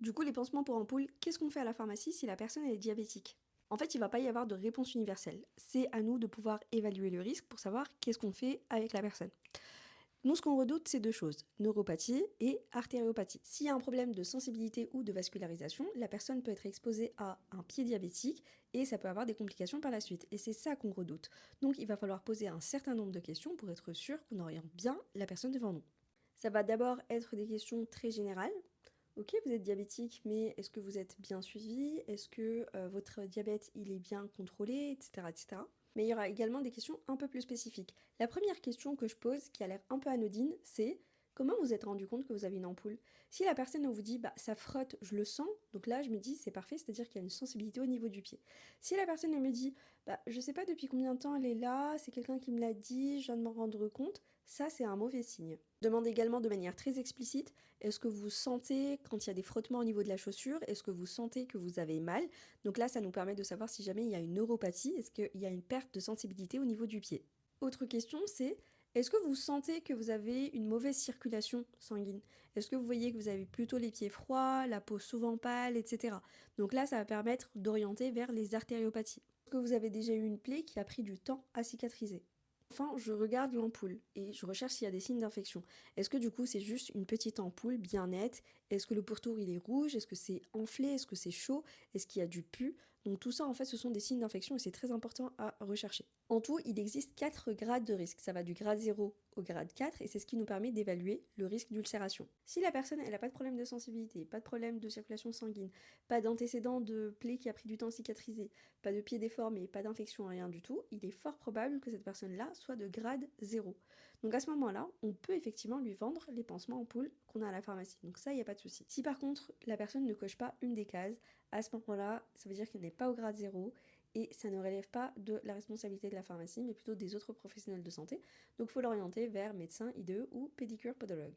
Du coup, les pansements pour ampoule, qu'est-ce qu'on fait à la pharmacie si la personne elle est diabétique? En fait, il va pas y avoir de réponse universelle. C'est à nous de pouvoir évaluer le risque pour savoir qu'est-ce qu'on fait avec la personne. Nous, ce qu'on redoute, c'est deux choses, neuropathie et artériopathie. S'il y a un problème de sensibilité ou de vascularisation, la personne peut être exposée à un pied diabétique et ça peut avoir des complications par la suite. Et c'est ça qu'on redoute. Donc, il va falloir poser un certain nombre de questions pour être sûr qu'on oriente bien la personne devant nous. Ça va d'abord être des questions très générales. Ok, vous êtes diabétique, mais est-ce que vous êtes bien suivi? Est-ce que votre diabète il est bien contrôlé, etc., etc. Mais il y aura également des questions un peu plus spécifiques. La première question que je pose, qui a l'air un peu anodine, c'est comment vous êtes rendu compte que vous avez une ampoule? Si la personne elle vous dit bah ça frotte, je le sens, donc là je me dis c'est parfait, c'est-à-dire qu'il y a une sensibilité au niveau du pied. Si la personne elle me dit bah je sais pas depuis combien de temps elle est là, c'est quelqu'un qui me l'a dit, je viens de m'en rendre compte, ça c'est un mauvais signe. Demande également de manière très explicite, est-ce que vous sentez quand il y a des frottements au niveau de la chaussure, est-ce que vous sentez que vous avez mal? Donc là, ça nous permet de savoir si jamais il y a une neuropathie, est-ce qu'il y a une perte de sensibilité au niveau du pied. Autre question, c'est est-ce que vous sentez que vous avez une mauvaise circulation sanguine? Est-ce que vous voyez que vous avez plutôt les pieds froids, la peau souvent pâle, etc. Donc là, ça va permettre d'orienter vers les artériopathies. Est-ce que vous avez déjà eu une plaie qui a pris du temps à cicatriser? Enfin, je regarde l'ampoule et je recherche s'il y a des signes d'infection. Est-ce que du coup c'est juste une petite ampoule bien nette? Est-ce que le pourtour il est rouge? Est-ce que c'est enflé? Est-ce que c'est chaud? Est-ce qu'il y a du pus? Donc tout ça en fait ce sont des signes d'infection et c'est très important à rechercher. En tout, il existe 4 grades de risque. Ça va du grade 0 au grade 4 et c'est ce qui nous permet d'évaluer le risque d'ulcération. Si la personne elle n'a pas de problème de sensibilité, pas de problème de circulation sanguine, pas d'antécédent de plaie qui a pris du temps à cicatriser, pas de pied déformé, pas d'infection, rien du tout, il est fort probable que cette personne-là soit de grade 0. Donc à ce moment-là, on peut effectivement lui vendre les pansements en poule qu'on a à la pharmacie. Donc ça, il n'y a pas de souci. Si par contre, la personne ne coche pas une des cases, à ce moment-là, ça veut dire qu'elle n'est pas au grade 0 et ça ne relève pas de la responsabilité de la pharmacie, mais plutôt des autres professionnels de santé. Donc il faut l'orienter vers médecin, IDE ou pédicure podologue.